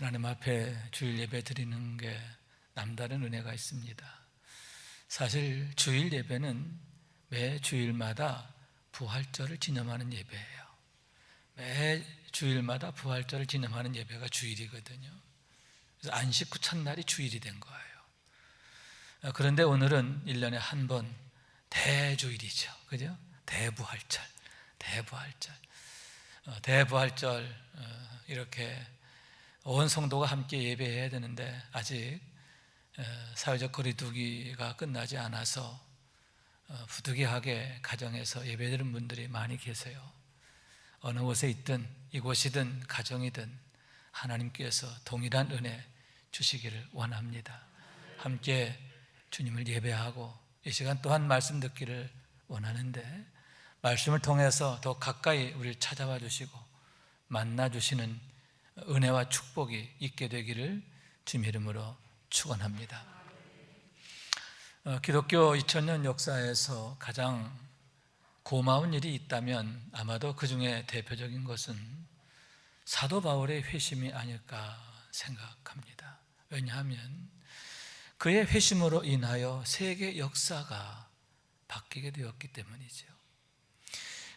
하나님 앞에 주일 예배 드리는 게 남다른 은혜가 있습니다. 사실 주일 예배는 매 주일마다 부활절을 기념하는 예배예요. 매 주일마다 부활절을 기념하는 예배가 주일이거든요. 그래서 안식 후 첫날이 주일이 된 거예요. 그런데 오늘은 1년에 한 번 대주일이죠. 그죠? 대부활절. 대부활절 이렇게 온 성도가 함께 예배해야 되는데 아직 사회적 거리두기가 끝나지 않아서 부득이하게 가정에서 예배드리는 분들이 많이 계세요. 어느 곳에 있든 이곳이든 가정이든 하나님께서 동일한 은혜 주시기를 원합니다. 함께 주님을 예배하고 이 시간 또한 말씀 듣기를 원하는데 말씀을 통해서 더 가까이 우리를 찾아와 주시고 만나 주시는 은혜와 축복이 있게 되기를 주님 이름으로 축원합니다. 기독교 2000년 역사에서 가장 고마운 일이 있다면 아마도 그 중에 대표적인 것은 사도 바울의 회심이 아닐까 생각합니다. 왜냐하면 그의 회심으로 인하여 세계 역사가 바뀌게 되었기 때문이죠.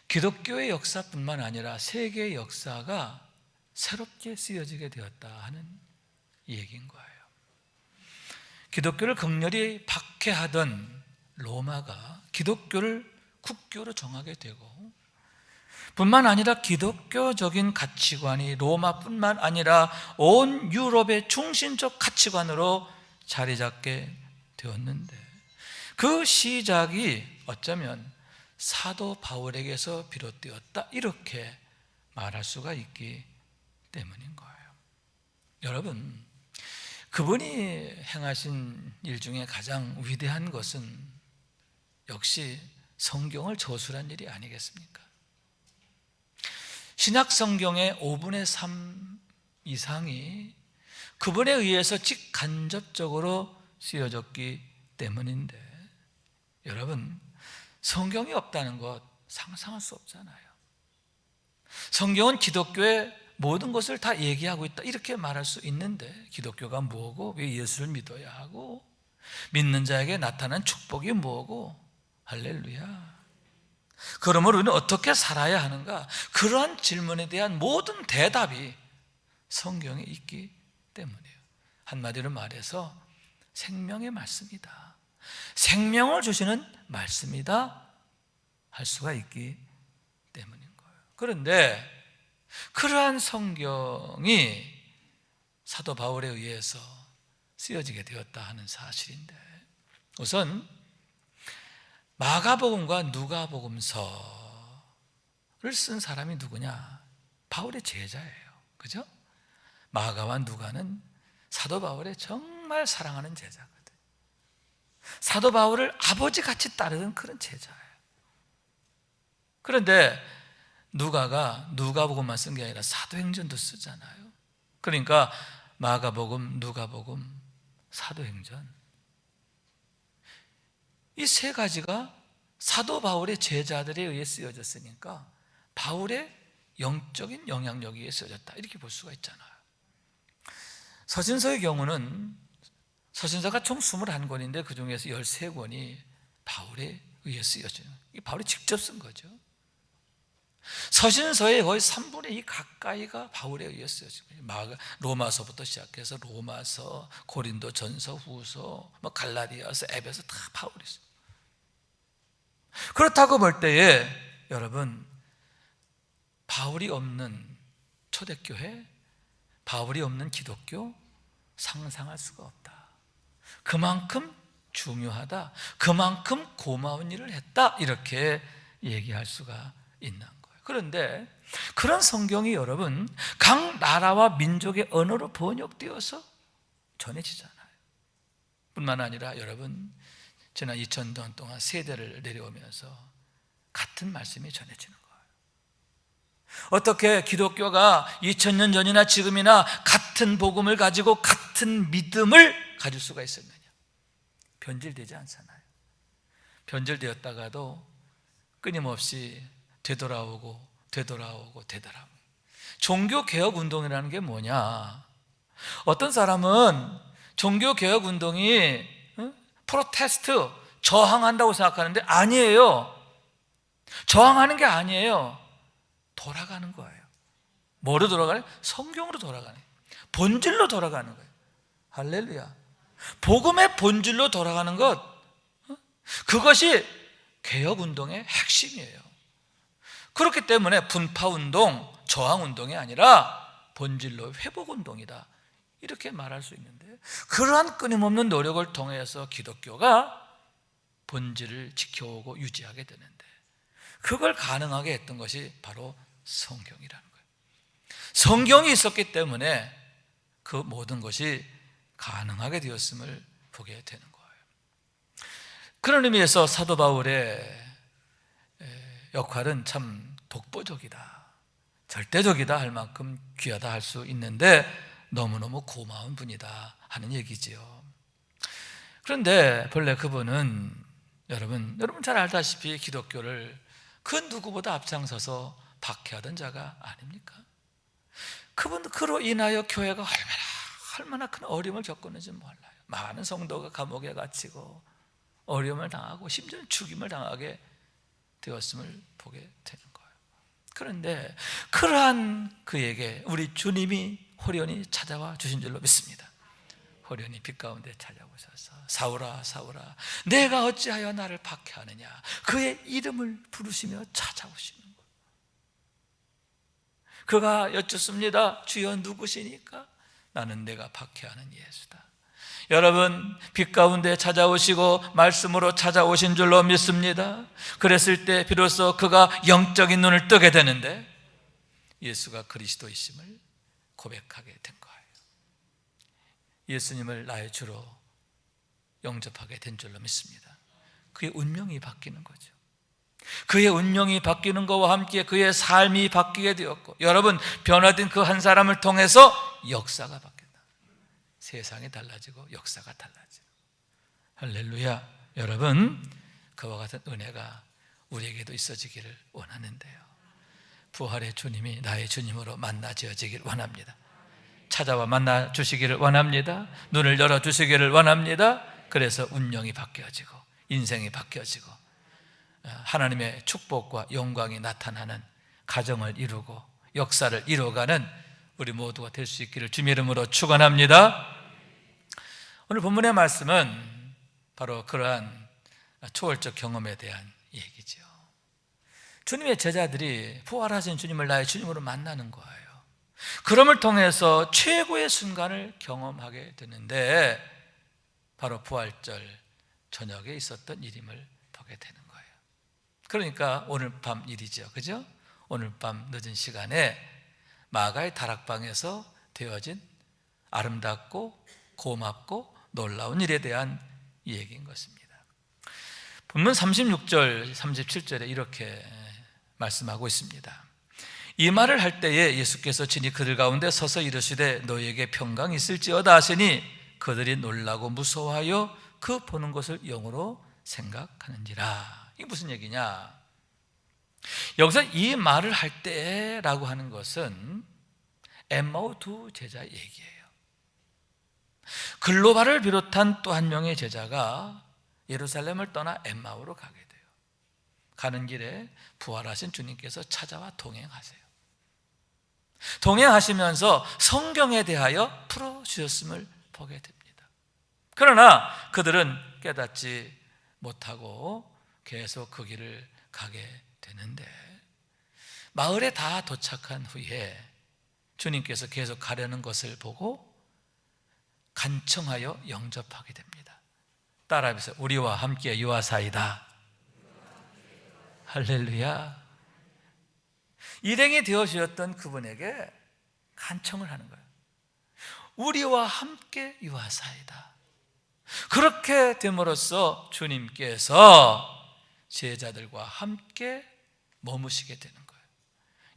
기독교의 역사뿐만 아니라 세계의 역사가 새롭게 쓰여지게 되었다 하는 얘기인 거예요. 기독교를 극렬히 박해하던 로마가 기독교를 국교로 정하게 되고 뿐만 아니라 기독교적인 가치관이 로마뿐만 아니라 온 유럽의 중심적 가치관으로 자리 잡게 되었는데 그 시작이 어쩌면 사도 바울에게서 비롯되었다 이렇게 말할 수가 있기 때문인 거예요. 여러분, 그분이 행하신 일 중에 가장 위대한 것은 역시 성경을 저술한 일이 아니겠습니까? 신약 성경의 5분의 3 이상이 그분에 의해서 직간접적으로 쓰여졌기 때문인데 여러분, 성경이 없다는 것 상상할 수 없잖아요. 성경은 기독교의 모든 것을 다 얘기하고 있다 이렇게 말할 수 있는데 기독교가 뭐고 왜 예수를 믿어야 하고 믿는 자에게 나타난 축복이 뭐고 할렐루야. 그러므로 우리는 어떻게 살아야 하는가? 그러한 질문에 대한 모든 대답이 성경에 있기 때문이에요. 한마디로 말해서 생명의 말씀이다, 생명을 주시는 말씀이다 할 수가 있기 때문인 거예요. 그런데 그러한 성경이 사도 바울에 의해서 쓰여지게 되었다 하는 사실인데 우선 마가복음과 누가복음서를 쓴 사람이 누구냐? 바울의 제자예요. 그죠? 마가와 누가는 사도 바울의 정말 사랑하는 제자거든. 사도 바울을 아버지같이 따르던 그런 제자예요. 그런데 누가가 누가복음만 쓴 게 아니라 사도행전도 쓰잖아요. 그러니까 마가복음, 누가복음, 사도행전 이 세 가지가 사도 바울의 제자들에 의해 쓰여졌으니까 바울의 영적인 영향력에 의해 쓰여졌다 이렇게 볼 수가 있잖아요. 서신서의 경우는 서신서가 총 21권인데 그 중에서 13권이 바울에 의해 쓰여져요. 이 바울이 직접 쓴 거죠. 서신서의 거의 3분의 2 가까이가 바울에 의해 쓰여진 거예요. 로마서부터 시작해서 로마서, 고린도 전서, 후서, 갈라디아서, 에베소 다 바울이 있어요. 그렇다고 볼 때에 여러분 바울이 없는 초대교회, 바울이 없는 기독교 상상할 수가 없다. 그만큼 중요하다, 그만큼 고마운 일을 했다 이렇게 얘기할 수가 있는 거예요. 그런데 그런 성경이 여러분 각 나라와 민족의 언어로 번역되어서 전해지잖아요. 뿐만 아니라 여러분 지난 2000년 동안 세대를 내려오면서 같은 말씀이 전해지는 거예요. 어떻게 기독교가 2000년 전이나 지금이나 같은 복음을 가지고 같은 믿음을 가질 수가 있었느냐? 변질되지 않잖아요. 변질되었다가도 끊임없이 되돌아오고. 종교개혁운동이라는 게 뭐냐? 어떤 사람은 종교개혁운동이 프로테스트, 저항한다고 생각하는데 아니에요. 저항하는 게 아니에요. 돌아가는 거예요. 뭐로 돌아가요? 성경으로 돌아가는 거예요. 본질로 돌아가는 거예요. 할렐루야. 복음의 본질로 돌아가는 것, 그것이 개혁운동의 핵심이에요. 그렇기 때문에 분파운동, 저항운동이 아니라 본질로 회복운동이다, 이렇게 말할 수 있는데, 그러한 끊임없는 노력을 통해서 기독교가 본질을 지켜오고 유지하게 되는데, 그걸 가능하게 했던 것이 바로 성경이라는 거예요. 성경이 있었기 때문에 그 모든 것이 가능하게 되었음을 보게 되는 거예요. 그런 의미에서 사도 바울의 역할은 참 독보적이다, 절대적이다 할 만큼 귀하다 할 수 있는데 너무너무 고마운 분이다 하는 얘기지요. 그런데 본래 그분은 여러분 잘 알다시피 기독교를 그 누구보다 앞장서서 박해하던 자가 아닙니까? 그로 인하여 교회가 얼마나 큰 어려움을 겪었는지 몰라요. 많은 성도가 감옥에 갇히고 어려움을 당하고 심지어 죽임을 당하게 되었음을 보게 되는 거예요. 그런데 그러한 그에게 우리 주님이 호련히 찾아와 주신 줄로 믿습니다. 호련히 빛 가운데 찾아오셔서 사울아 사울아 내가 어찌하여 나를 박해하느냐, 그의 이름을 부르시며 찾아오시는 거예요. 그가 여쭙습니다. 주여 누구시니까? 나는 내가 박해하는 예수다. 여러분, 빛 가운데 찾아오시고 말씀으로 찾아오신 줄로 믿습니다. 그랬을 때 비로소 그가 영적인 눈을 뜨게 되는데 예수가 그리스도이심을 고백하게 된 거예요. 예수님을 나의 주로 영접하게 된 줄로 믿습니다. 그의 운명이 바뀌는 거죠. 그의 운명이 바뀌는 것과 함께 그의 삶이 바뀌게 되었고, 여러분, 변화된 그 한 사람을 통해서 역사가 바뀐다. 세상이 달라지고 역사가 달라지고. 할렐루야. 여러분, 그와 같은 은혜가 우리에게도 있어지기를 원하는데요, 부활의 주님이 나의 주님으로 만나 지어지기를 원합니다. 찾아와 만나 주시기를 원합니다. 눈을 열어 주시기를 원합니다. 그래서 운명이 바뀌어지고 인생이 바뀌어지고 하나님의 축복과 영광이 나타나는 가정을 이루고 역사를 이루어가는 우리 모두가 될 수 있기를 주님의 이름으로 축원합니다. 오늘 본문의 말씀은 바로 그러한 초월적 경험에 대한 얘기죠. 주님의 제자들이 부활하신 주님을 나의 주님으로 만나는 거예요. 그럼을 통해서 최고의 순간을 경험하게 되는데 바로 부활절 저녁에 있었던 일임을 보게 되는 거예요. 그러니까 오늘 밤 일이죠, 그죠? 오늘 밤 늦은 시간에 마가의 다락방에서 되어진 아름답고 고맙고 놀라운 일에 대한 얘기인 것입니다. 본문 36절 37절에 이렇게 말씀하고 있습니다. 이 말을 할 때에 예수께서 친히 그들 가운데 서서 이르시되 너희에게 평강이 있을지어다 하시니 그들이 놀라고 무서워하여 그 보는 것을 영으로 생각하는지라. 이게 무슨 얘기냐? 여기서 이 말을 할 때라고 하는 것은 엠마오 두 제자의 얘기예요. 글로바를 비롯한 또 한 명의 제자가 예루살렘을 떠나 엠마오로 가게 돼요. 가는 길에 부활하신 주님께서 찾아와 동행하세요. 동행하시면서 성경에 대하여 풀어주셨음을 보게 됩니다. 그러나 그들은 깨닫지 못하고 계속 그 길을 가게 되는데 마을에 다 도착한 후에 주님께서 계속 가려는 것을 보고 간청하여 영접하게 됩니다. 따라하면서 우리와 함께 유하사이다. 할렐루야. 일행이 되어주셨던 그분에게 간청을 하는 거예요. 우리와 함께 유하사이다. 그렇게 됨으로써 주님께서 제자들과 함께 머무시게 되는 거예요.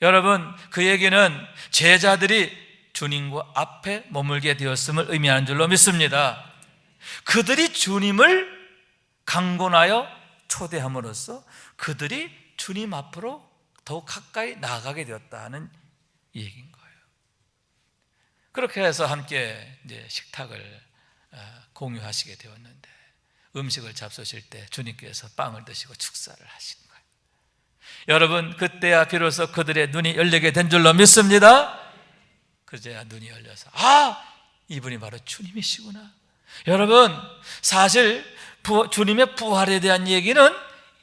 여러분, 그 얘기는 제자들이 주님과 앞에 머물게 되었음을 의미하는 줄로 믿습니다. 그들이 주님을 강권하여 초대함으로써 그들이 주님 앞으로 더욱 가까이 나아가게 되었다는 얘기인 거예요. 그렇게 해서 함께 이제 식탁을 공유하시게 되었는데, 음식을 잡수실 때 주님께서 빵을 드시고 축사를 하신 거예요. 여러분, 그때야 비로소 그들의 눈이 열리게 된 줄로 믿습니다. 그제야 눈이 열려서 이분이 바로 주님이시구나. 여러분, 사실 주님의 부활에 대한 얘기는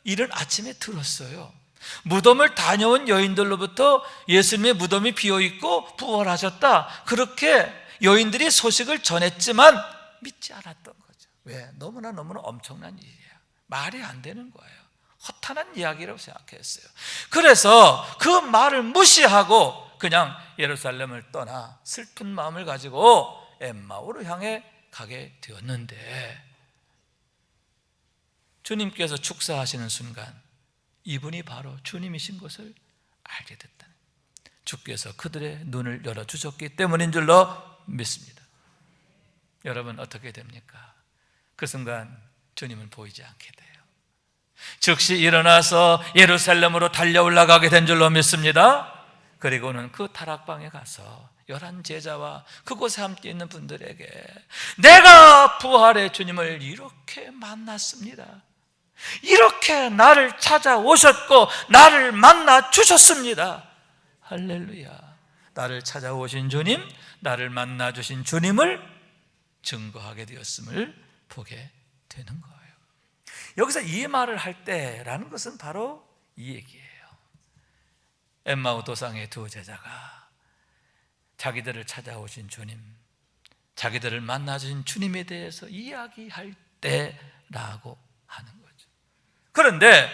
이른 아침에 들었어요. 무덤을 다녀온 여인들로부터 예수님의 무덤이 비어있고 부활하셨다, 그렇게 여인들이 소식을 전했지만 믿지 않았던 거죠. 왜? 너무나 엄청난 일이에요. 말이 안 되는 거예요. 허탄한 이야기라고 생각했어요. 그래서 그 말을 무시하고 그냥 예루살렘을 떠나 슬픈 마음을 가지고 엠마오로 향해 가게 되었는데, 주님께서 축사하시는 순간 이분이 바로 주님이신 것을 알게 됐다는, 주께서 그들의 눈을 열어주셨기 때문인 줄로 믿습니다. 여러분, 어떻게 됩니까? 그 순간 주님은 보이지 않게 돼요. 즉시 일어나서 예루살렘으로 달려 올라가게 된 줄로 믿습니다. 그리고는 그 다락방에 가서 11 제자와 그곳에 함께 있는 분들에게 내가 부활의 주님을 이렇게 만났습니다. 이렇게 나를 찾아오셨고 나를 만나 주셨습니다. 할렐루야. 나를 찾아오신 주님, 나를 만나 주신 주님을 증거하게 되었음을 보게 되는 거예요. 여기서 이 말을 할 때라는 것은 바로 이 얘기예요. 엠마오 도상의 두 제자가 자기들을 찾아오신 주님, 자기들을 만나주신 주님에 대해서 이야기할 때라고 하는 거죠. 그런데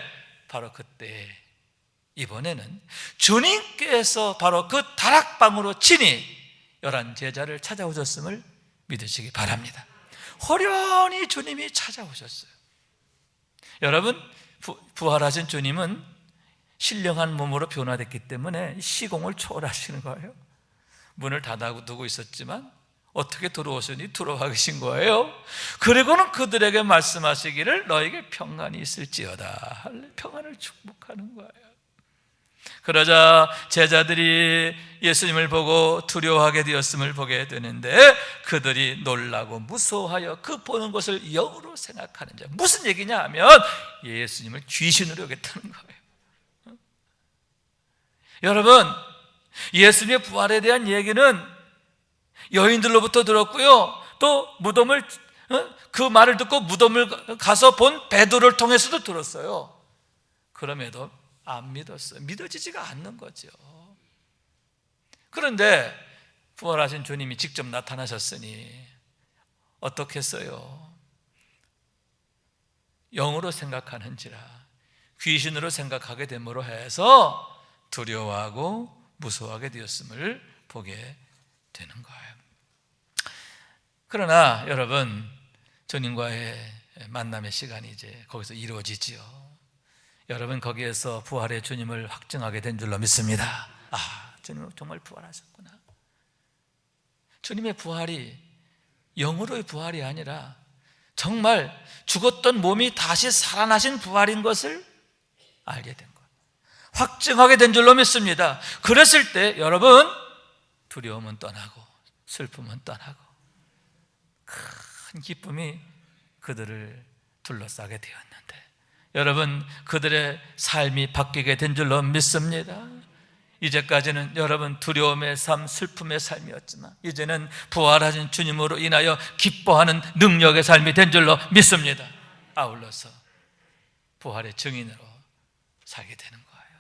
바로 그때, 이번에는 주님께서 바로 그 다락방으로 친히 11 제자를 찾아오셨음을 믿으시기 바랍니다. 호련히 주님이 찾아오셨어요. 여러분, 부활하신 주님은 신령한 몸으로 변화됐기 때문에 시공을 초월하시는 거예요. 문을 닫아두고 있었지만 어떻게 들어오시니 들어와 계신 거예요. 그리고는 그들에게 말씀하시기를 너에게 평안이 있을지어다. 평안을 축복하는 거예요. 그러자 제자들이 예수님을 보고 두려워하게 되었음을 보게 되는데, 그들이 놀라고 무서워하여 그 보는 것을 영으로 생각하는 자. 무슨 얘기냐 하면 예수님을 귀신으로 여겼다는 거예요. 여러분, 예수님의 부활에 대한 얘기는 여인들로부터 들었고요, 또 무덤을, 그 말을 듣고 무덤을 가서 본 베드로를 통해서도 들었어요. 그럼에도 안 믿었어요. 믿어지지가 않는 거죠. 그런데 부활하신 주님이 직접 나타나셨으니 어떻게 했어요? 영으로 생각하는지라 귀신으로 생각하게 됨으로 해서 두려워하고 무서워하게 되었음을 보게 되는 거예요. 그러나 여러분, 주님과의 만남의 시간이 이제 거기서 이루어지지요. 여러분, 거기에서 부활의 주님을 확증하게 된 줄로 믿습니다. 주님은 정말 부활하셨구나. 주님의 부활이 영으로의 부활이 아니라 정말 죽었던 몸이 다시 살아나신 부활인 것을 알게 된 거예요. 확증하게 된 줄로 믿습니다. 그랬을 때 여러분, 두려움은 떠나고 슬픔은 떠나고 큰 기쁨이 그들을 둘러싸게 되었는데, 여러분, 그들의 삶이 바뀌게 된 줄로 믿습니다. 이제까지는 여러분 두려움의 삶, 슬픔의 삶이었지만 이제는 부활하신 주님으로 인하여 기뻐하는 능력의 삶이 된 줄로 믿습니다. 아울러서 부활의 증인으로 살게 되는 거예요.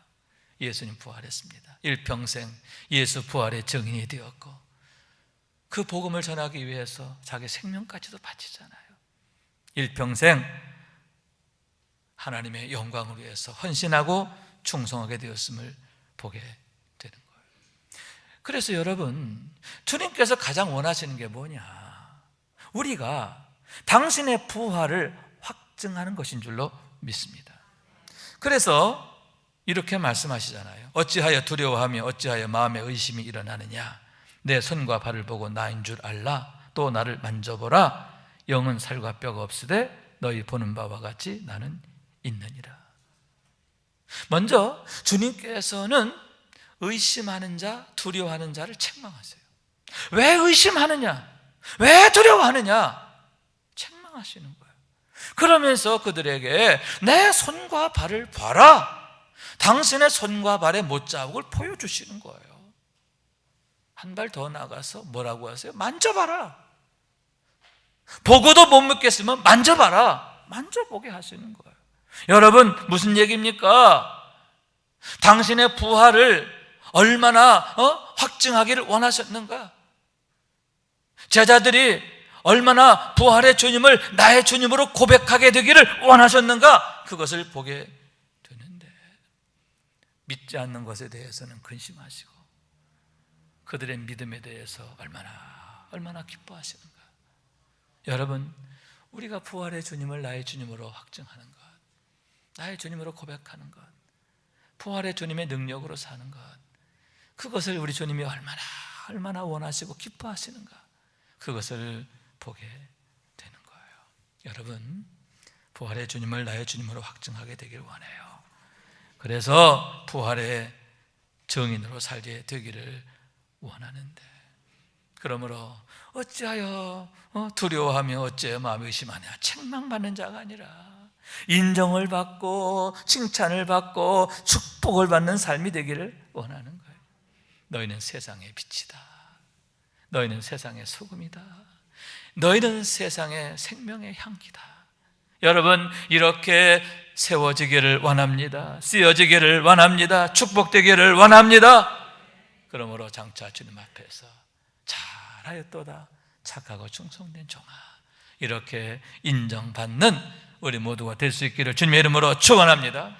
예수님 부활했습니다. 일평생 예수 부활의 증인이 되었고, 그 복음을 전하기 위해서 자기 생명까지도 바치잖아요. 일평생 하나님의 영광을 위해서 헌신하고 충성하게 되었음을 보게 되는 거예요. 그래서 여러분, 주님께서 가장 원하시는 게 뭐냐? 우리가 당신의 부활을 확증하는 것인 줄로 믿습니다. 그래서 이렇게 말씀하시잖아요. 어찌하여 두려워하며 어찌하여 마음에 의심이 일어나느냐? 내 손과 발을 보고 나인 줄 알라. 또 나를 만져보라. 영은 살과 뼈가 없으되 너희 보는 바와 같이 나는 있느니라. 먼저 주님께서는 의심하는 자, 두려워하는 자를 책망하세요. 왜 의심하느냐? 왜 두려워하느냐? 책망하시는 거예요. 그러면서 그들에게 내 손과 발을 봐라. 당신의 손과 발의 못자국을 보여주시는 거예요. 한 발 더 나가서 뭐라고 하세요? 만져봐라. 보고도 못 믿겠으면 만져봐라. 만져보게 하시는 거예요. 여러분, 무슨 얘기입니까? 당신의 부활을 얼마나 확증하기를 원하셨는가? 제자들이 얼마나 부활의 주님을 나의 주님으로 고백하게 되기를 원하셨는가? 그것을 보게 되는데 믿지 않는 것에 대해서는 근심하시고 그들의 믿음에 대해서 얼마나 기뻐하시는가? 여러분, 우리가 부활의 주님을 나의 주님으로 확증하는 것, 나의 주님으로 고백하는 것, 부활의 주님의 능력으로 사는 것, 그것을 우리 주님이 얼마나 원하시고 기뻐하시는가? 그것을 보게 되는 거예요. 여러분, 부활의 주님을 나의 주님으로 확증하게 되길 원해요. 그래서 부활의 증인으로 살게 되기를 원하는데, 그러므로 어찌하여 두려워하며 어찌하여 마음이 의심하냐? 책망받는 자가 아니라 인정을 받고 칭찬을 받고 축복을 받는 삶이 되기를 원하는 거예요. 너희는 세상의 빛이다. 너희는 세상의 소금이다. 너희는 세상의 생명의 향기다. 여러분, 이렇게 세워지기를 원합니다. 쓰여지기를 원합니다. 축복되기를 원합니다. 그러므로 장차 주님 앞에서 잘하였도다 착하고 충성된 종아, 이렇게 인정받는 우리 모두가 될 수 있기를 주님의 이름으로 축원합니다.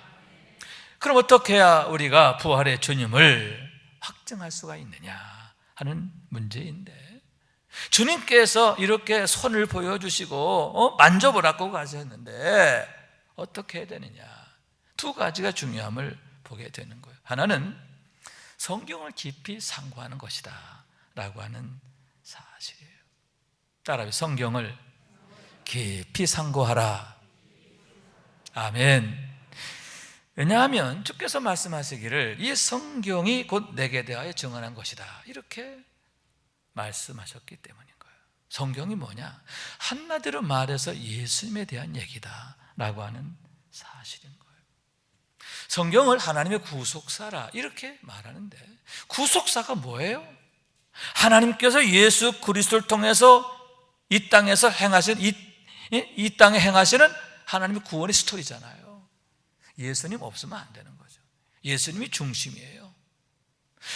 그럼 어떻게 해야 우리가 부활의 주님을 확증할 수가 있느냐 하는 문제인데, 주님께서 이렇게 손을 보여주시고 만져보라고 하셨는데 어떻게 해야 되느냐? 두 가지가 중요함을 보게 되는 거예요. 하나는 성경을 깊이 상고하는 것이다 라고 하는 사실이에요. 따라해, 성경을 깊이 상고하라. 아멘. 왜냐하면 주께서 말씀하시기를 이 성경이 곧 내게 대하여 증언한 것이다, 이렇게 말씀하셨기 때문인 거예요. 성경이 뭐냐? 한마디로 말해서 예수님에 대한 얘기다 라고 하는 사실인 거예요. 성경을 하나님의 구속사라 이렇게 말하는데, 구속사가 뭐예요? 하나님께서 예수 그리스도를 통해서 이 땅에서 행하신 이 땅에 행하시는 하나님의 구원의 스토리잖아요. 예수님 없으면 안 되는 거죠. 예수님이 중심이에요.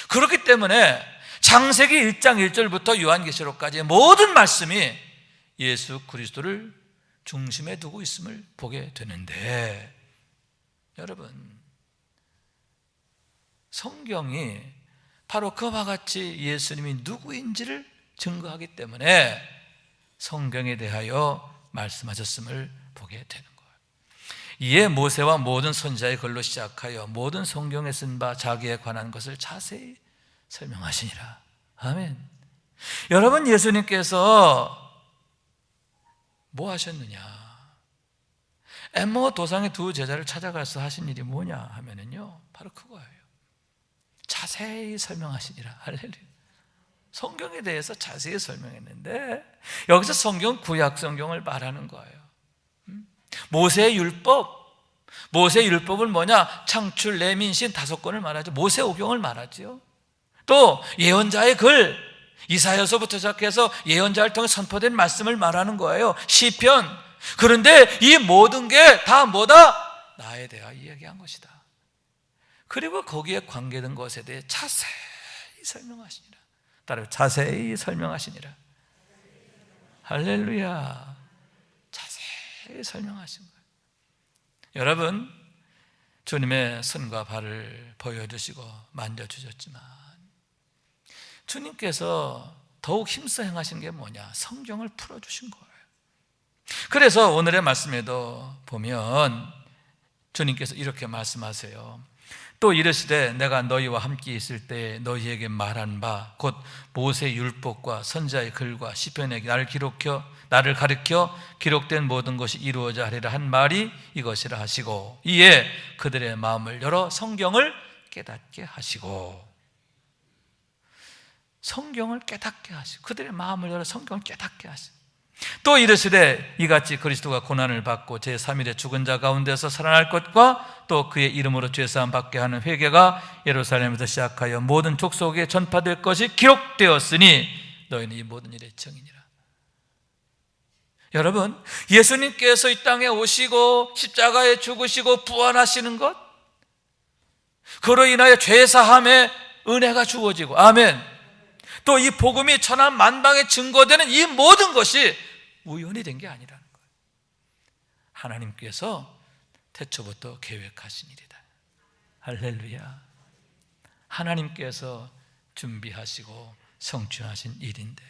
그렇기 때문에 창세기 1장 1절부터 요한계시록까지의 모든 말씀이 예수 그리스도를 중심에 두고 있음을 보게 되는데, 여러분, 성경이 바로 그와 같이 예수님이 누구인지를 증거하기 때문에 성경에 대하여 말씀하셨음을 보게 되는 거예요. 이에 모세와 모든 선지자의 글로 시작하여 모든 성경에 쓴 바 자기에 관한 것을 자세히 설명하시니라. 아멘. 여러분, 예수님께서 뭐 하셨느냐? 엠마오 도상의 두 제자를 찾아가서 하신 일이 뭐냐 하면은요, 바로 그거예요. 자세히 설명하시니라. 할렐루야. 성경에 대해서 자세히 설명했는데, 여기서 성경, 구약 성경을 말하는 거예요. 모세의 율법은 뭐냐? 창출, 레민, 신 5권을 말하죠. 모세오경을 말하죠. 또 예언자의 글, 이사야서부터 시작해서 예언자를 통해 선포된 말씀을 말하는 거예요. 시편. 그런데 이 모든 게 다 뭐다? 나에 대하여 이야기한 것이다. 그리고 거기에 관계된 것에 대해 자세히 설명하시니라. 따라서 자세히 설명하시니라. 할렐루야. 자세히 설명하신 거예요. 여러분, 주님의 손과 발을 보여주시고 만져주셨지만 주님께서 더욱 힘써 행하신 게 뭐냐? 성경을 풀어주신 거예요. 그래서 오늘의 말씀에도 보면 주님께서 이렇게 말씀하세요. 또 이르시되 내가 너희와 함께 있을 때 너희에게 말한 바 곧 모세 율법과 선지자의 글과 시편에 나를 가르쳐 기록된 모든 것이 이루어져 하리라 한 말이 이것이라 하시고, 이에 그들의 마음을 열어 성경을 깨닫게 하시고. 성경을 깨닫게 하시고 그들의 마음을 열어 성경을 깨닫게 하시고 또 이르시되 이같이 그리스도가 고난을 받고 제3일에 죽은 자 가운데서 살아날 것과 또 그의 이름으로 죄사함 받게 하는 회개가 예루살렘에서 시작하여 모든 족속에 전파될 것이 기록되었으니 너희는 이 모든 일의 증인이라. 여러분, 예수님께서 이 땅에 오시고 십자가에 죽으시고 부활하시는 것, 그로 인하여 죄사함의 은혜가 주어지고, 아멘. 또 이 복음이 천하 만방에 증거되는 이 모든 것이 우연이 된 게 아니라는 거예요. 하나님께서 태초부터 계획하신 일이다. 할렐루야. 하나님께서 준비하시고 성취하신 일인데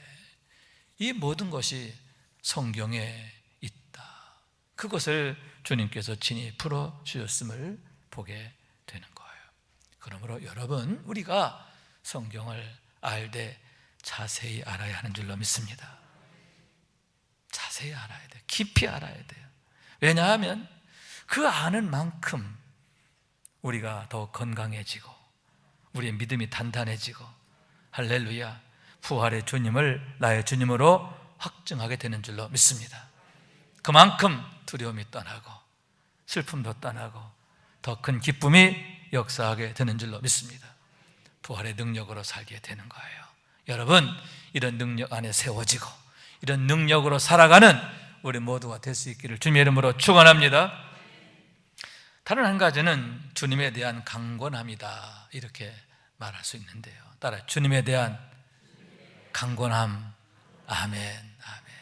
이 모든 것이 성경에 있다. 그것을 주님께서 친히 풀어주셨음을 보게 되는 거예요. 그러므로 여러분, 우리가 성경을 알되 자세히 알아야 하는 줄로 믿습니다. 자세히 알아야 돼요. 깊이 알아야 돼요. 왜냐하면 그 아는 만큼 우리가 더 건강해지고 우리의 믿음이 단단해지고 할렐루야, 부활의 주님을 나의 주님으로 확증하게 되는 줄로 믿습니다. 그만큼 두려움이 떠나고 슬픔도 떠나고 더 큰 기쁨이 역사하게 되는 줄로 믿습니다. 부활의 능력으로 살게 되는 거예요. 여러분, 이런 능력 안에 세워지고 이런 능력으로 살아가는 우리 모두가 될 수 있기를 주님의 이름으로 축원합니다. 다른 한 가지는 주님에 대한 강권함이다, 이렇게 말할 수 있는데요. 따라 주님에 대한 강권함. 아멘, 아멘.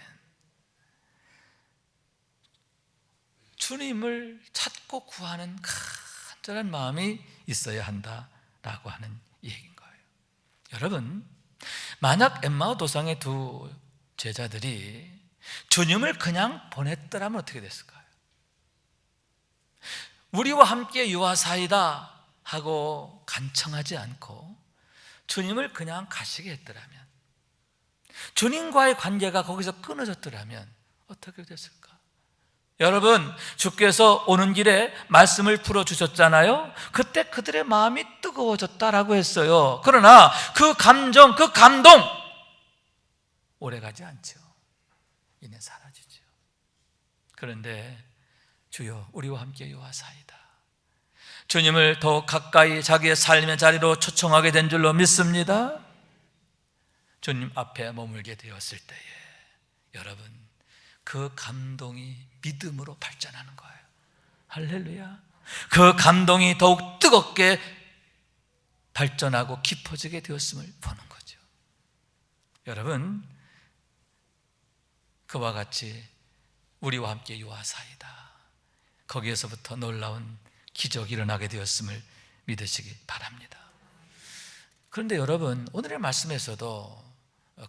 주님을 찾고 구하는 간절한 마음이 있어야 한다라고 하는 얘기인 거예요. 여러분, 만약 엠마오 도상의 두 제자들이 주님을 그냥 보냈더라면 어떻게 됐을까요? 우리와 함께 유하사이다 하고 간청하지 않고 주님을 그냥 가시게 했더라면, 주님과의 관계가 거기서 끊어졌더라면 어떻게 됐을까? 여러분, 주께서 오는 길에 말씀을 풀어주셨잖아요. 그때 그들의 마음이 뜨거워졌다라고 했어요. 그러나 그 감정, 그 감동 오래가지 않죠. 이내 사라지죠. 그런데 주여 우리와 함께 유하사이다, 주님을 더 가까이 자기의 삶의 자리로 초청하게 된 줄로 믿습니다. 주님 앞에 머물게 되었을 때에 여러분, 그 감동이 믿음으로 발전하는 거예요. 할렐루야. 그 감동이 더욱 뜨겁게 발전하고 깊어지게 되었음을 보는 거죠. 여러분, 그와 같이 우리와 함께 유하사이다, 거기에서부터 놀라운 기적이 일어나게 되었음을 믿으시기 바랍니다. 그런데 여러분, 오늘의 말씀에서도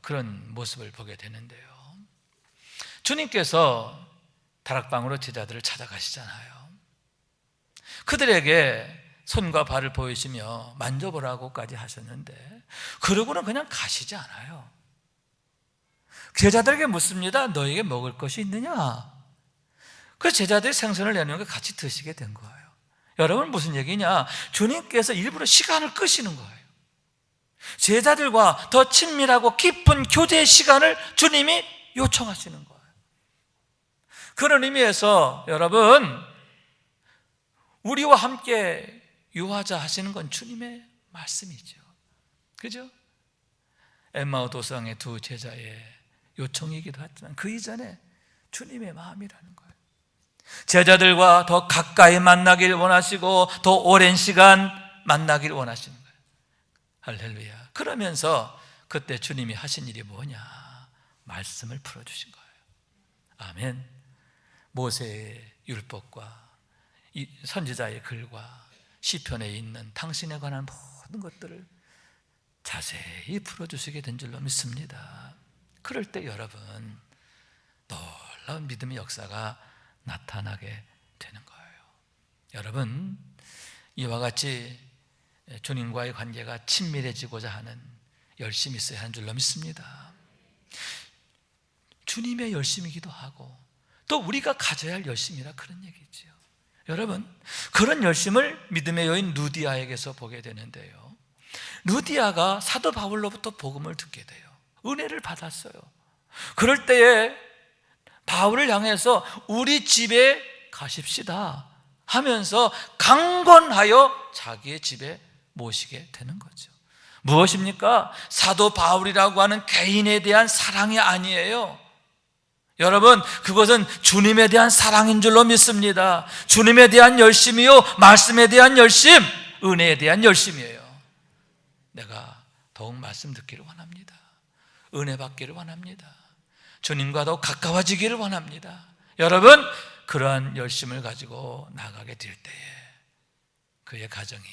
그런 모습을 보게 되는데요. 주님께서 다락방으로 제자들을 찾아가시잖아요. 그들에게 손과 발을 보이시며 만져보라고까지 하셨는데 그러고는 그냥 가시지 않아요. 제자들에게 묻습니다. 너에게 먹을 것이 있느냐? 그 제자들이 생선을 내놓은 거 같이 드시게 된 거예요. 여러분, 무슨 얘기냐? 주님께서 일부러 시간을 끄시는 거예요. 제자들과 더 친밀하고 깊은 교제의 시간을 주님이 요청하시는 거예요. 그런 의미에서 여러분, 우리와 함께 유하자 하시는 건 주님의 말씀이죠. 그죠? 엠마오 도상의 두 제자의 요청이기도 하지만 그 이전에 주님의 마음이라는 거예요. 제자들과 더 가까이 만나길 원하시고 더 오랜 시간 만나길 원하시는 거예요. 할렐루야. 그러면서 그때 주님이 하신 일이 뭐냐? 말씀을 풀어주신 거예요. 아멘. 모세의 율법과 선지자의 글과 시편에 있는 당신에 관한 모든 것들을 자세히 풀어주시게 된 줄로 믿습니다. 그럴 때 여러분, 놀라운 믿음의 역사가 나타나게 되는 거예요. 여러분, 이와 같이 주님과의 관계가 친밀해지고자 하는 열심이 있어야 하는 줄로 믿습니다. 주님의 열심이기도 하고 또 우리가 가져야 할 열심이라 그런 얘기죠. 여러분, 그런 열심을 믿음의 여인 누디아에게서 보게 되는데요. 루디아가 사도 바울로부터 복음을 듣게 돼요. 은혜를 받았어요. 그럴 때에 바울을 향해서 우리 집에 가십시다 하면서 강권하여 자기의 집에 모시게 되는 거죠. 무엇입니까? 사도 바울이라고 하는 개인에 대한 사랑이 아니에요. 여러분, 그것은 주님에 대한 사랑인 줄로 믿습니다. 주님에 대한 열심이요, 말씀에 대한 열심, 은혜에 대한 열심이에요. 내가 더욱 말씀 듣기를 원합니다. 은혜 받기를 원합니다. 주님과 더 가까워지기를 원합니다. 여러분, 그러한 열심을 가지고 나가게 될 때에 그의 가정이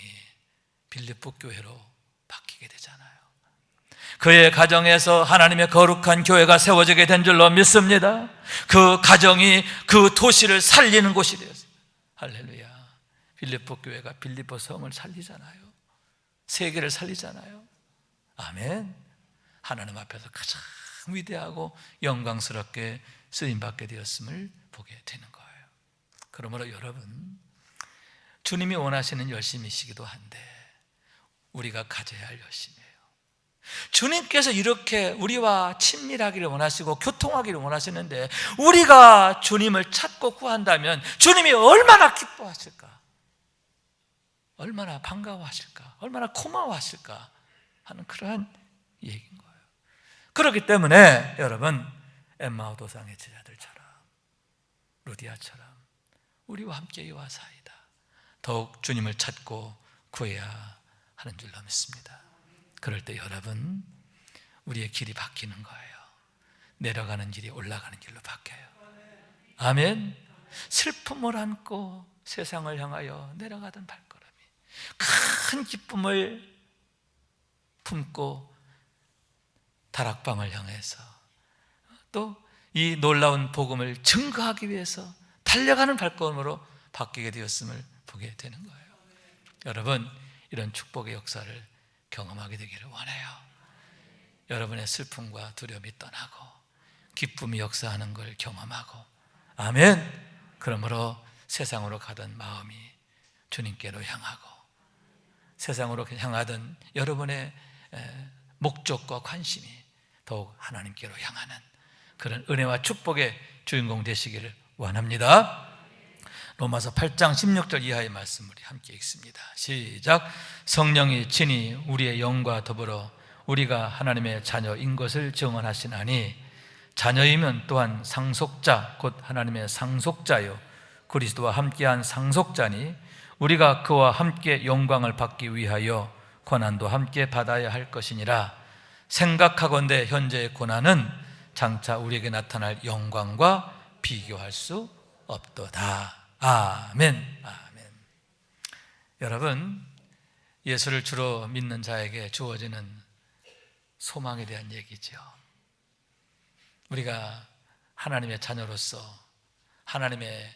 빌립보 교회로 바뀌게 되잖아요. 그의 가정에서 하나님의 거룩한 교회가 세워지게 된 줄로 믿습니다. 그 가정이 그 도시를 살리는 곳이 되었어요. 할렐루야. 빌립보 교회가 빌립보 성을 살리잖아요. 세계를 살리잖아요. 아멘. 하나님 앞에서 가장 위대하고 영광스럽게 쓰임받게 되었음을 보게 되는 거예요. 그러므로 여러분, 주님이 원하시는 열심이시기도 한데 우리가 가져야 할 열심이에요. 주님께서 이렇게 우리와 친밀하기를 원하시고 교통하기를 원하시는데 우리가 주님을 찾고 구한다면 주님이 얼마나 기뻐하실까, 얼마나 반가워하실까, 얼마나 고마워하실까 하는 그러한 얘기인 거예요. 그렇기 때문에 여러분, 엠마오 도상의 제자들처럼 루디아처럼 우리와 함께 요하사이다. 더욱 주님을 찾고 구해야 하는 줄로 믿습니다. 그럴 때 여러분, 우리의 길이 바뀌는 거예요. 내려가는 길이 올라가는 길로 바뀌어요. 아멘. 슬픔을 안고 세상을 향하여 내려가던 발걸음이 큰 기쁨을 품고 다락방을 향해서 또 이 놀라운 복음을 증거하기 위해서 달려가는 발걸음으로 바뀌게 되었음을 보게 되는 거예요. 여러분, 이런 축복의 역사를 경험하게 되기를 원해요. 여러분의 슬픔과 두려움이 떠나고 기쁨이 역사하는 걸 경험하고, 아멘. 그러므로 세상으로 가던 마음이 주님께로 향하고 세상으로 향하던 여러분의 목적과 관심이 더욱 하나님께로 향하는 그런 은혜와 축복의 주인공 되시기를 원합니다. 로마서 8장 16절 이하의 말씀 우리 함께 읽습니다. 시작. 성령이 친히 우리의 영과 더불어 우리가 하나님의 자녀인 것을 증언하시나니 자녀이면 또한 상속자 곧 하나님의 상속자요 그리스도와 함께한 상속자니 우리가 그와 함께 영광을 받기 위하여 고난도 함께 받아야 할 것이니라. 생각하건대 현재의 고난은 장차 우리에게 나타날 영광과 비교할 수 없도다. 아멘. 아멘. 여러분, 예수를 주로 믿는 자에게 주어지는 소망에 대한 얘기죠. 우리가 하나님의 자녀로서 하나님의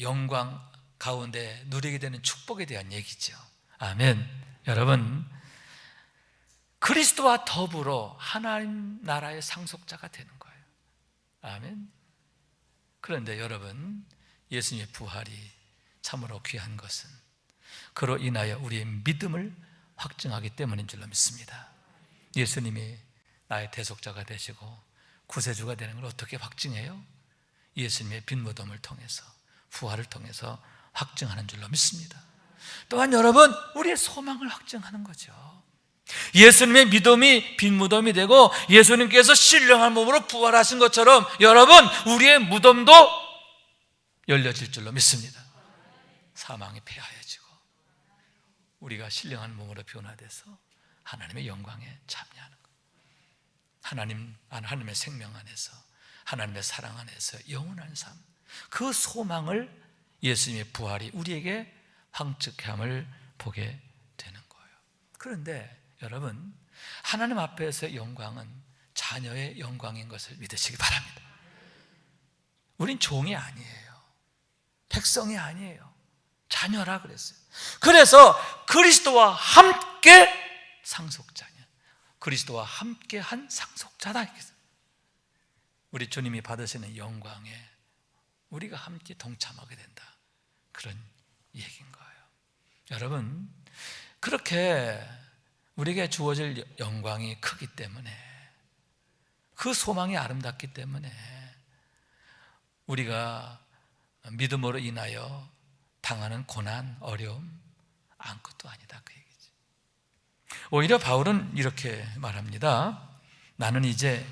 영광 가운데 누리게 되는 축복에 대한 얘기죠. 아멘. 여러분, 그리스도와 더불어 하나님 나라의 상속자가 되는 거예요. 아멘. 그런데 여러분, 예수님의 부활이 참으로 귀한 것은 그로 인하여 우리의 믿음을 확증하기 때문인 줄로 믿습니다. 예수님이 나의 대속자가 되시고 구세주가 되는 걸 어떻게 확증해요? 예수님의 빈무덤을 통해서, 부활을 통해서 확증하는 줄로 믿습니다. 또한 여러분, 우리의 소망을 확증하는 거죠. 예수님의 믿음이 빈무덤이 되고 예수님께서 신령한 몸으로 부활하신 것처럼 여러분, 우리의 무덤도 열려질 줄로 믿습니다. 사망이 폐하여지고 우리가 신령한 몸으로 변화돼서 하나님의 영광에 참여하는 것, 하나님의 생명 안에서, 하나님의 사랑 안에서 영원한 삶, 그 소망을 예수님의 부활이 우리에게 확증함을 보게 되는 거예요. 그런데 여러분, 하나님 앞에서의 영광은 자녀의 영광인 것을 믿으시기 바랍니다. 우린 종이 아니에요. 백성이 아니에요. 자녀라 그랬어요. 그래서 그리스도와 함께 상속자냐, 그리스도와 함께 한 상속자다. 우리 주님이 받으시는 영광에 우리가 함께 동참하게 된다, 그런 얘기인 거예요. 여러분, 그렇게 우리에게 주어질 영광이 크기 때문에, 그 소망이 아름답기 때문에 우리가 믿음으로 인하여 당하는 고난, 어려움 아무것도 아니다, 그 얘기지. 오히려 바울은 이렇게 말합니다. 나는 이제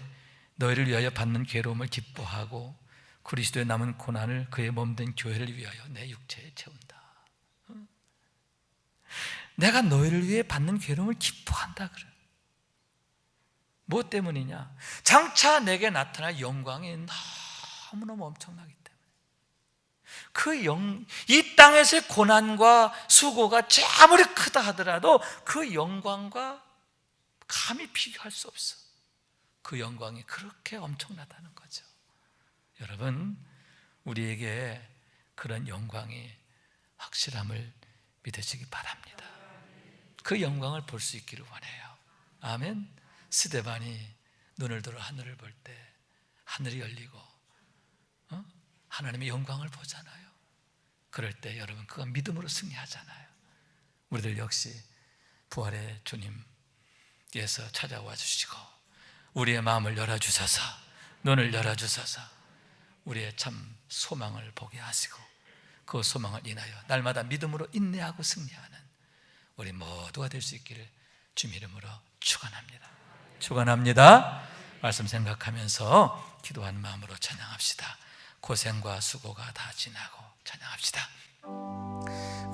너희를 위하여 받는 괴로움을 기뻐하고 그리스도의 남은 고난을 그의 몸된 교회를 위하여 내 육체에 채운다. 내가 너희를 위해 받는 괴로움을 기뻐한다 그래. 뭐 때문이냐? 장차 내게 나타날 영광이 너무너무 엄청나기 때문에, 이 땅에서의 고난과 수고가 아무리 크다 하더라도 그 영광과 감히 비교할 수 없어. 그 영광이 그렇게 엄청나다는 거죠. 여러분, 우리에게 그런 영광이 확실함을 믿으시기 바랍니다. 그 영광을 볼 수 있기를 원해요. 아멘. 스데반이 눈을 들어 하늘을 볼 때 하늘이 열리고 하나님의 영광을 보잖아요. 그럴 때 여러분, 그건 믿음으로 승리하잖아요. 우리들 역시 부활의 주님께서 찾아와 주시고 우리의 마음을 열어주셔서, 눈을 열어주셔서 우리의 참 소망을 보게 하시고, 그 소망을 인하여 날마다 믿음으로 인내하고 승리하는 우리 모두가 될 수 있기를 주님 이름으로 축원합니다. 축원합니다. 말씀 생각하면서 기도하는 마음으로 찬양합시다. 고생과 수고가 다 지나고 찬양합시다.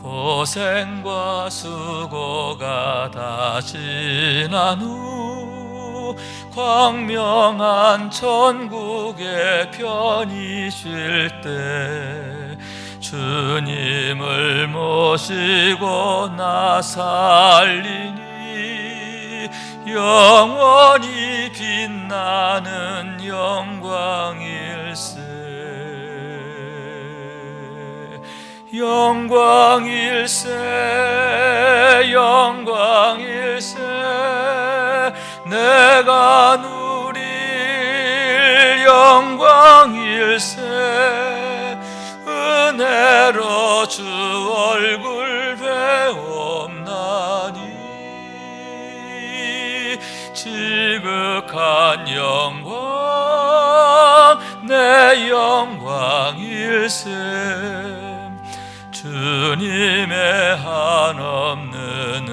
고생과 수고가 다 지난 후 광명한 천국에 편히 쉴 때 주님을 모시고 나 살리니 영원히 빛나는 영광일세. 영광일세, 영광일세. 내가 누릴 영광일세. 은혜로 주 얼굴 배옵나니 지극한 영광, 내 영광일세. 주님의 한없는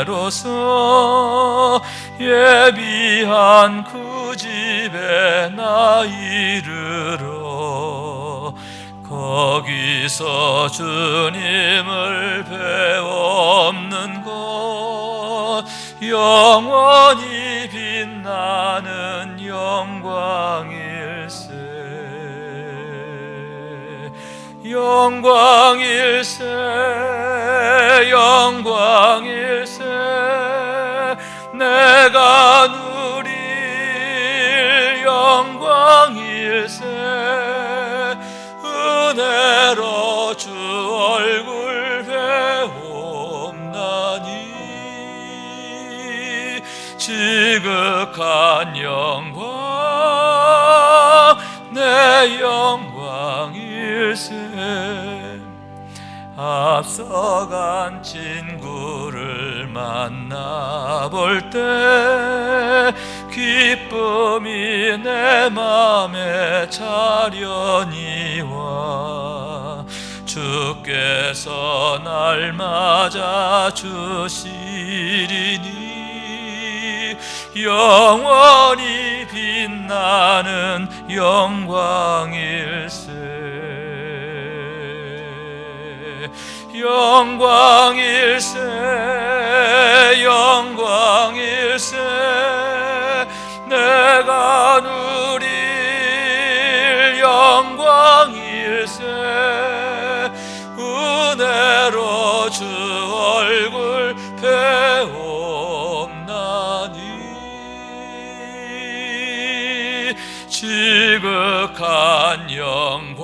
은혜로서 예비한 그 집에 나 이르러 거기서 주님을 배옵는 것 영원히 빛나는 영광일세. 영광일세, 영광일세. 내가 누릴 영광일세. 은혜로 주 얼굴 배옵나니 지극한 영광, 내 영광일세. 앞서간 친구를 만나볼 때 기쁨이 내 맘에 차련히 와 주께서 날 맞아 주시리니 영원히 빛나는 영광일세. 영광일세, 영광일세. 내가 누릴 영광일세. 은혜로 주 얼굴 배옵나니 지극한 영광,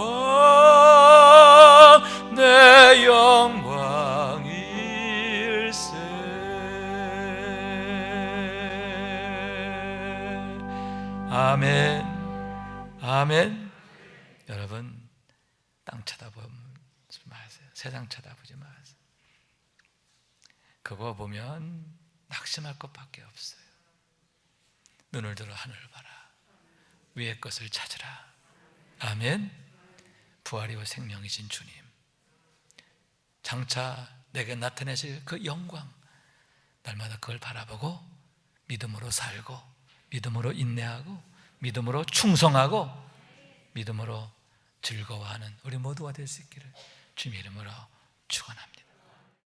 내 영광일세. 아멘, 아멘. 여러분, 땅 쳐다보지 마세요. 세상 쳐다보지 마세요. 그거 보면 낙심할 것밖에 없어요. 눈을 들어 하늘을 봐라. 위의 것을 찾으라. 아멘. 부활이요 생명이신 주님, 장차 내게 나타내실 그 영광, 날마다 그걸 바라보고 믿음으로 살고, 믿음으로 인내하고, 믿음으로 충성하고, 믿음으로 즐거워하는 우리 모두가 될 수 있기를 주님의 이름으로 축원합니다.